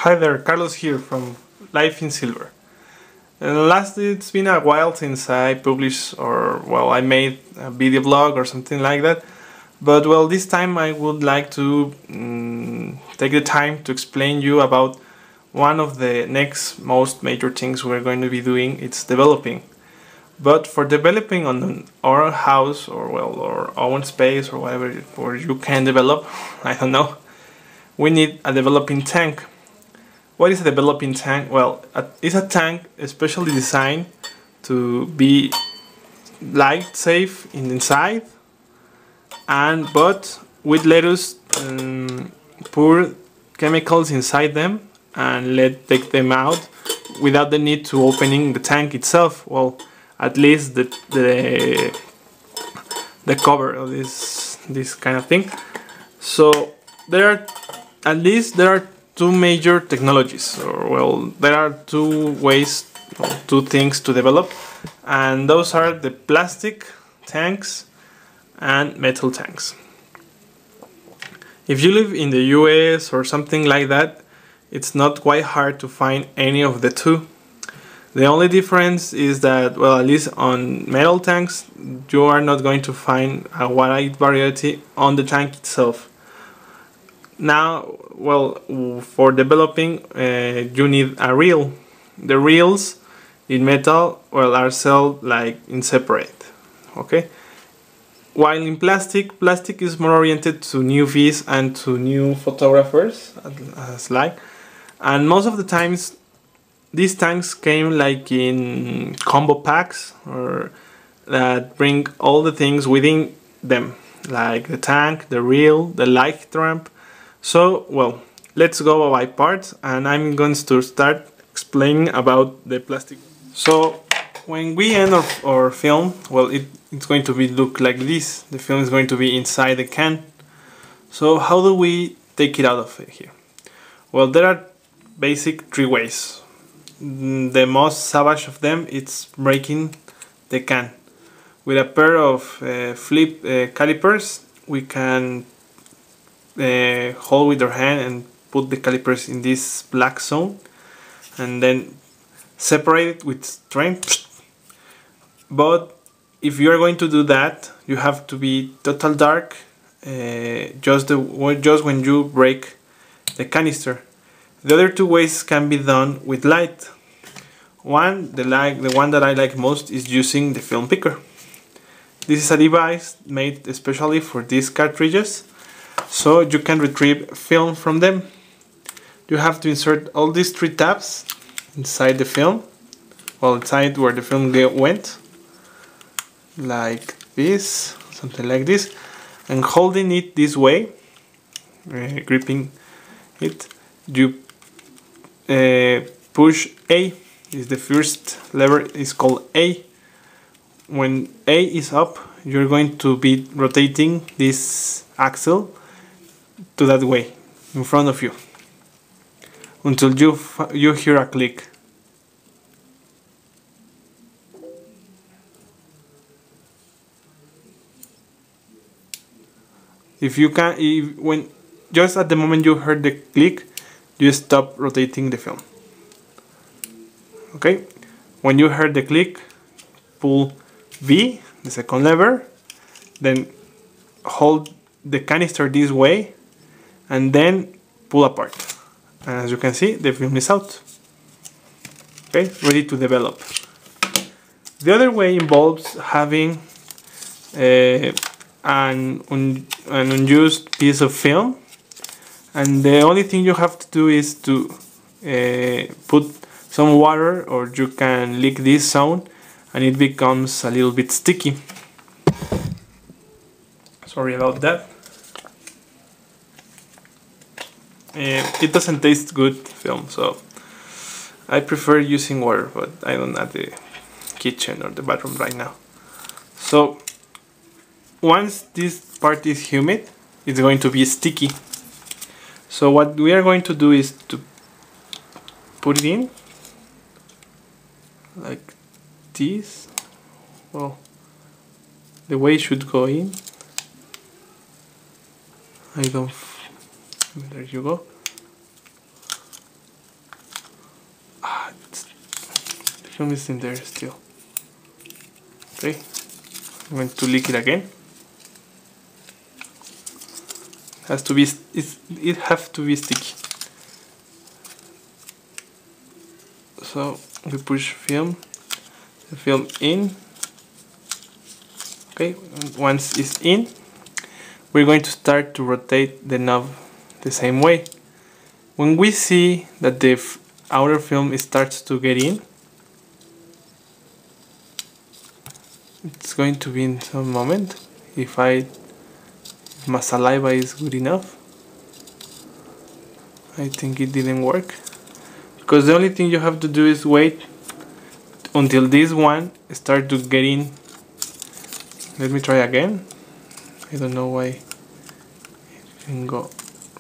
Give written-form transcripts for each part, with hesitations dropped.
Hi there, Carlos here from Life in Silver. It's been a while since I published I made a video blog or something like that. But this time I would like to take the time to explain you about one of the next most major things we're going to be doing. It's developing. But for developing on our house or our own space or whatever where you can develop, I don't know, we need a developing tank. What is a developing tank? It's a tank especially designed to be light safe inside, but with lettuce pour chemicals inside them and take them out without the need to opening the tank itself. At least the cover of this kind of thing. So there are two major technologies, there are two ways, two things to develop, and those are the plastic tanks and metal tanks. If you live in the US or something like that, it's not quite hard to find any of the two. The only difference is that, at least on metal tanks, you are not going to find a wide variety on the tank itself. Now, for developing, you need a reel. The reels in metal, are sold like in separate, okay? While in plastic is more oriented to newbies and to new photographers, and most of the times these tanks came like in combo packs or that bring all the things within them, like the tank, the reel, the light ramp. So, let's go by parts, and I'm going to start explaining about the plastic. So, when we end our film, it's going to look like this. The film is going to be inside the can. So, how do we take it out of here? There are basic three ways. The most savage of them is breaking the can. With a pair of flip calipers, we can hold with our hand and put the calipers in this black zone and then separate it with strength. But if you are going to do that, you have to be total dark just when you break the canister. The other two ways can be done with light. The one that I like most is using the film picker. This is a device made especially for these cartridges, so you can retrieve film from them. You have to insert all these three tabs inside the film, inside where the film went, like this, something like this, and holding it this way, gripping it, you push A. Is the first lever, is called A. When A is up, you're going to be rotating this axle to that way in front of you until you hear a click. When just at the moment you heard the click, you stop rotating the film. Okay, when you heard the click, pull V, the second lever, then hold the canister this way and then pull apart. And as you can see, the film is out. Okay, ready to develop. The other way involves having an unused piece of film, and the only thing you have to do is to put some water, or you can lick this zone and it becomes a little bit sticky. Sorry about that. It doesn't taste good, film, so I prefer using water, but I don't have the kitchen or the bathroom right now. So once this part is humid, it's going to be sticky. So what we are going to do is to put it in like this. The way it should go in. There you go. film is in there still. Okay, I'm going to lick it again. Has to be, it have to be sticky. So we push the film in. Okay, once it's in, we're going to start to rotate the knob the same way. When we see that the outer film starts to get in, it's going to be in some moment. If my saliva is good enough. I think it didn't work, because the only thing you have to do is wait until this one starts to get in. Let me try again. I don't know why it can go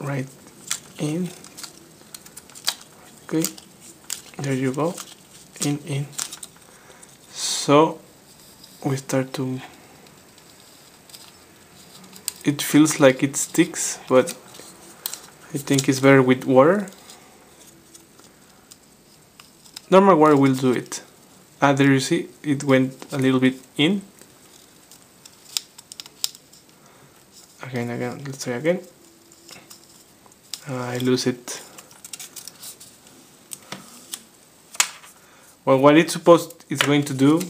right in. Okay, there you go, in. So we start to, it feels like it sticks, but I think it's better with water. Normal water will do it. There you see, it went a little bit in. Again, let's try again. I lose it. Well, what it's going to do,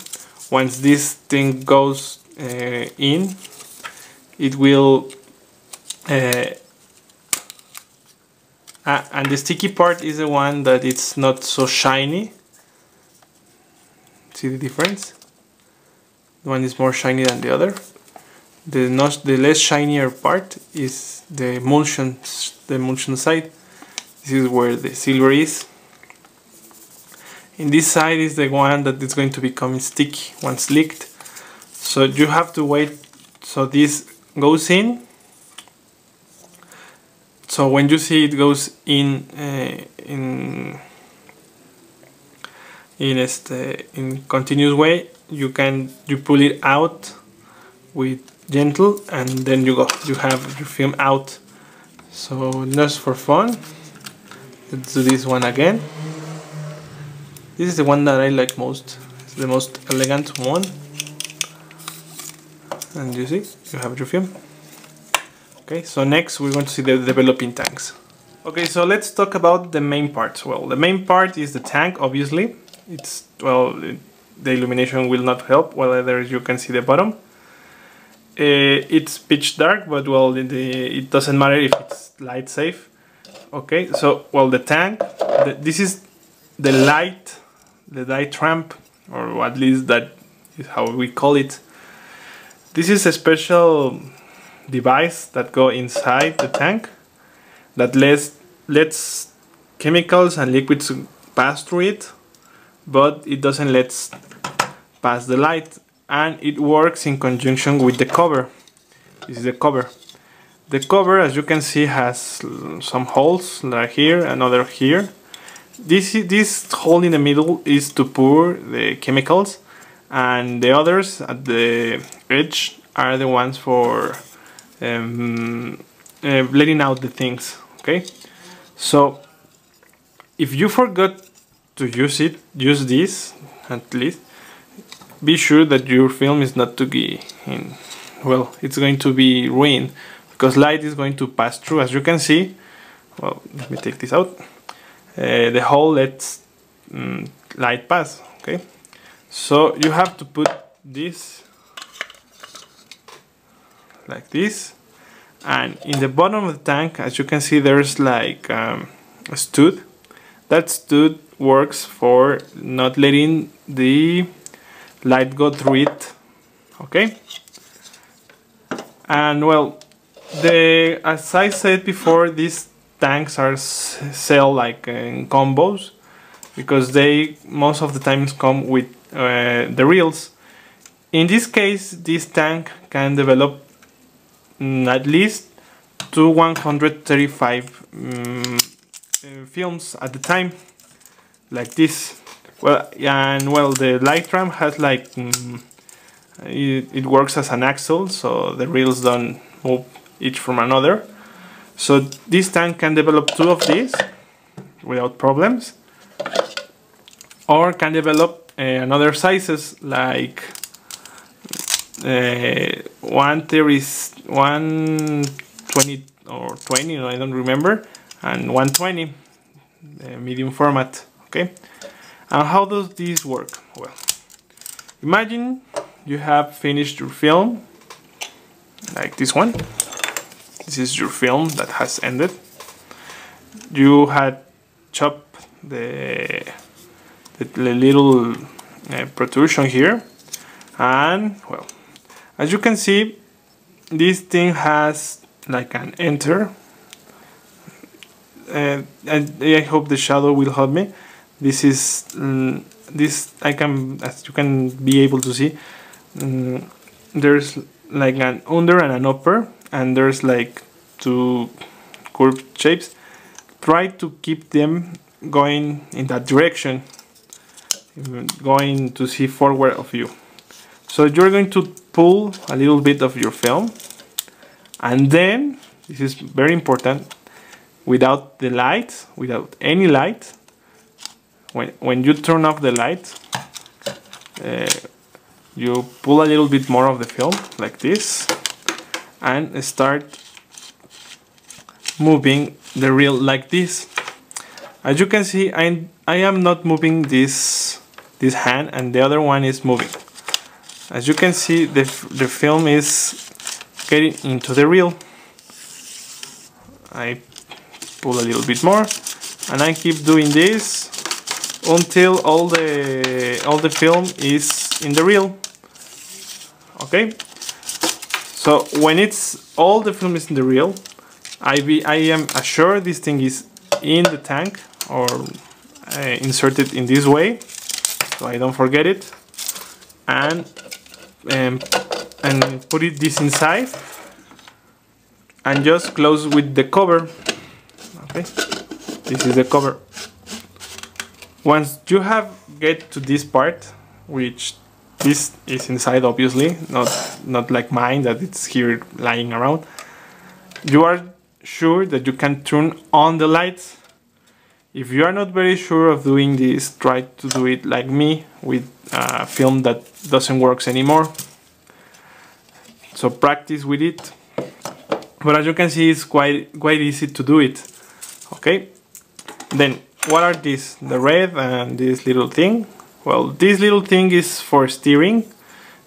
once this thing goes in, it will and the sticky part is the one that it's not so shiny. See the difference? The one is more shiny than the other. The less shinier part is the emulsion side. This is where the silver is. In this side is the one that is going to become sticky once licked. So you have to wait so this goes in. So when you see it goes in continuous way, you pull it out with gentle, and then you have your film out. So just for fun, let's do this one again. This is the one that I like most. It's the most elegant one. And you see, you have your film. Okay, so next we're going to see the developing tanks. Okay, so let's talk about the main parts. Well, the main part is the tank, obviously. The illumination will not help, whether you can see the bottom. It's pitch dark, but well, it doesn't matter if it's light safe. Okay, so well, the tank, this is the light ramp, or at least that is how we call it. This is a special device that go inside the tank that lets chemicals and liquids pass through it, but it doesn't let pass the light, and it works in conjunction with the cover. This is the cover. The cover, as you can see, has some holes, like here, another here. This hole in the middle is to pour the chemicals, and the others at the edge are the ones for letting out the things. Okay, so if you forgot to use this, at least be sure that your film is not to be in, well, it's going to be ruined, because light is going to pass through. As you can see, well, let me take this out. The hole lets light pass. Okay, so you have to put this like this, and in the bottom of the tank, as you can see, there's like a stud. That stud works for not letting the light go through it. Okay, and well, as I said before, these tanks are sell like in combos, because they most of the times come with the reels. In this case, this tank can develop at least to 135 films at the time, like this. Well, and well, the light ramp has like it works as an axle, so the reels don't move each from another. So this tank can develop 2 of these without problems, or can develop another sizes like 120 or 20, I don't remember, and 120, medium format. Okay, and how does this work? Well, imagine you have finished your film, like this one. This is your film that has ended. You had chopped the little protrusion here, and well, as you can see, this thing has like an enter, and I hope the shadow will help me. This is this I can, as you can be able to see, there's like an under and an upper, and there's like two curved shapes. Try to keep them going in that direction, going to see forward of you. So you're going to pull a little bit of your film, and then, this is very important, without the light, without any light, when you turn off the light, you pull a little bit more of the film, like this, and start moving the reel like this. As you can see, I am not moving this hand, and the other one is moving. As you can see, the film is getting into the reel. I pull a little bit more, and I keep doing this until all the film is in the reel. Okay, so when it's all the film is in the reel, I am assured this thing is in the tank, or inserted in this way, so I don't forget it, and put this inside, and just close with the cover. Okay, this is the cover. Once you have get to this part, which this is inside, obviously, not like mine that it's here lying around, you are sure that you can turn on the lights. If you are not very sure of doing this, try to do it like me with a film that doesn't work anymore. So practice with it. But as you can see, it's quite easy to do it. Okay. Then what are these? The red and this little thing. Well, this little thing is for steering.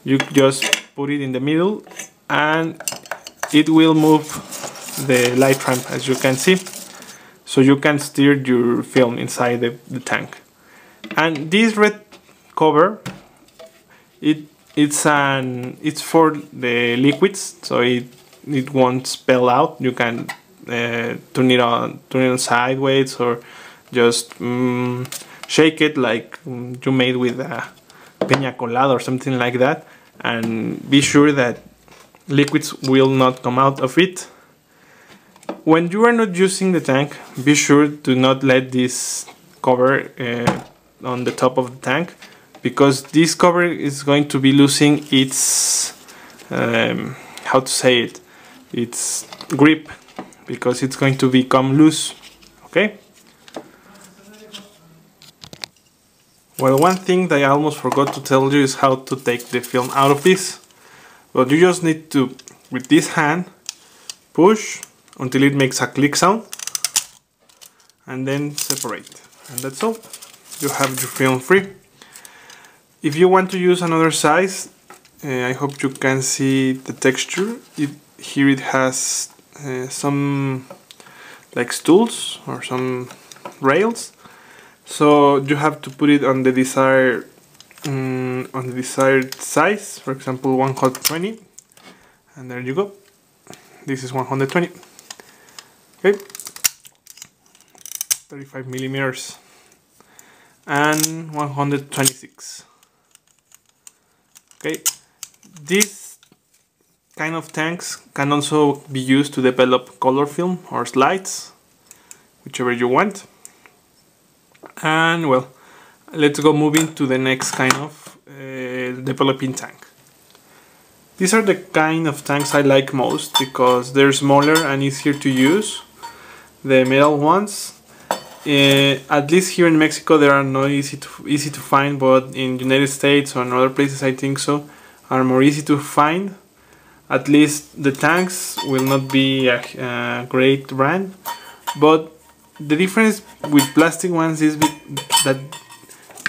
You just put it in the middle, and it will move the light ramp, as you can see, so you can steer your film inside the tank. And this red cover, it's for the liquids, so it won't spill out. You can turn it on sideways, or just shake it like you made with a piña colada or something like that, and be sure that liquids will not come out of it. When you are not using the tank, be sure to not let this cover on the top of the tank, because this cover is going to be losing its how to say it, its grip, because it's going to become loose. Okay. Well, one thing that I almost forgot to tell you is how to take the film out of this. Well, you just need to, with this hand, push until it makes a click sound, and then separate, and that's all. You have your film free. If you want to use another size, I hope you can see the texture. Here it has some like stools or some rails, so you have to put it on the desired size. For example, 120, and there you go. This is 120. Okay, 35 millimeters and 126. Okay, these kind of tanks can also be used to develop color film or slides, whichever you want. And well, let's go moving to the next kind of developing tank. These are the kind of tanks I like most because they're smaller and easier to use. The metal ones, At least here in Mexico they are not easy to find, but in United States or in other places I think so are more easy to find. At least the tanks will not be a great brand, but the difference with plastic ones is that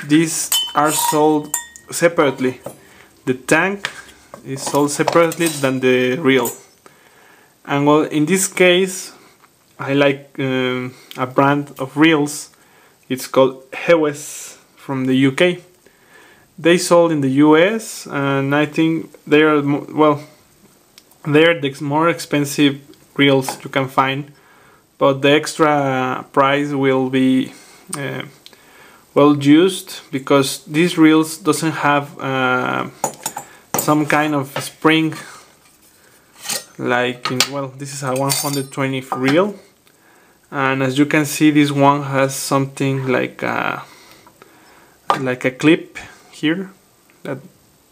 these are sold separately. The tank is sold separately than the reel. And well, in this case I like a brand of reels. It's called Hewes from the UK. They sold in the US, and I think they are, well, they're the more expensive reels you can find, but the extra price will be well used, because these reels doesn't have some kind of spring like in, well, this is a 120 reel, and as you can see this one has something like a clip here that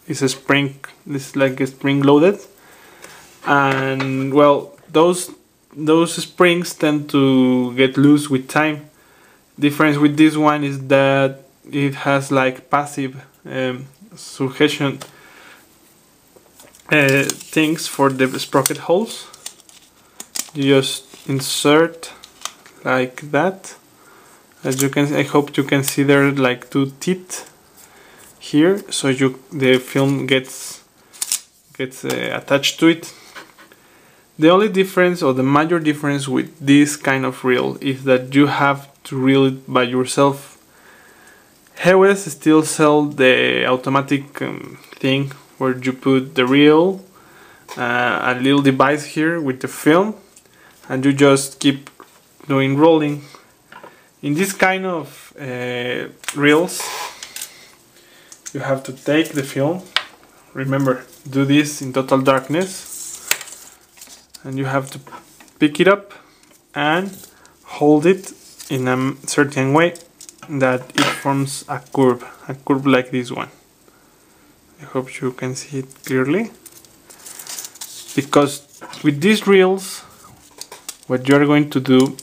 is a spring. This is like a spring loaded, and well, those springs tend to get loose with time. Difference with this one is that it has like passive suggestion things for the sprocket holes. You just insert like that. As you can, I hope you can see there like two teeth here, so the film gets attached to it. The only difference, or the major difference with this kind of reel, is that you have to reel it by yourself. Hewes still sell the automatic thing where you put the reel, a little device here with the film, and you just keep doing rolling. In this kind of reels, you have to take the film. Remember, do this in total darkness, and you have to pick it up and hold it in a certain way that it forms a curve like this one. I hope you can see it clearly, because with these reels what you are going to do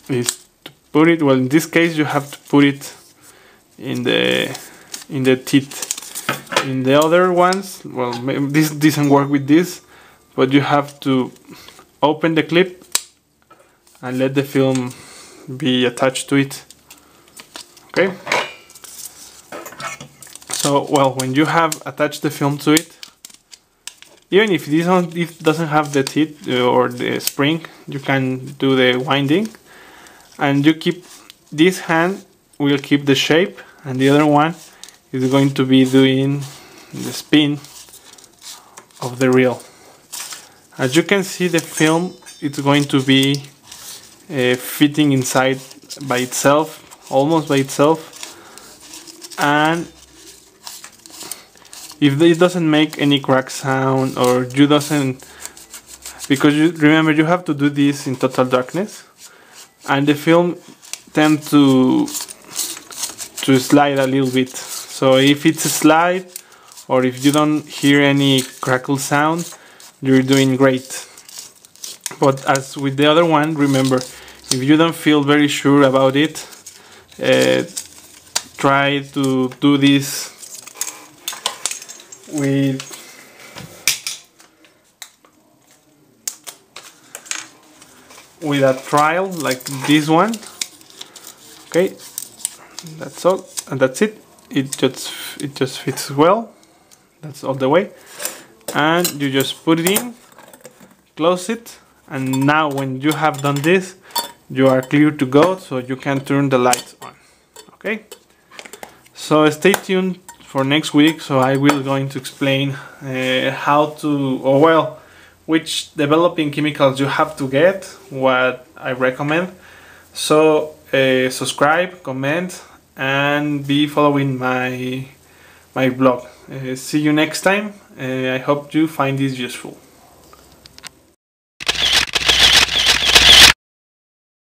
is to put it, well, in this case you have to put it in the teeth. In the other ones, well, maybe this doesn't work with this, but you have to open the clip and let the film be attached to it. Okay, so well, when you have attached the film to it, even if it doesn't have the teeth or the spring, you can do the winding, and you keep this hand will keep the shape, and the other one is going to be doing the spin of the reel. As you can see, the film, it's going to be fitting inside by itself, almost by itself, and if it doesn't make any crack sound, or you doesn't, because remember you have to do this in total darkness, and the film tends to slide a little bit. So if it's a slide, or if you don't hear any crackle sound, you're doing great. But as with the other one, remember, if you don't feel very sure about it, try to do this with a trial like this one. Okay, that's all, and that's it. It just fits well. That's all the way, and you just put it in, close it, and now when you have done this, you are clear to go, so you can turn the lights on. Okay, so stay tuned for next week. So I will going to explain how to, or well, which developing chemicals you have to get, what I recommend. So subscribe, comment, and be following my blog. See you next time. I hope you find this useful.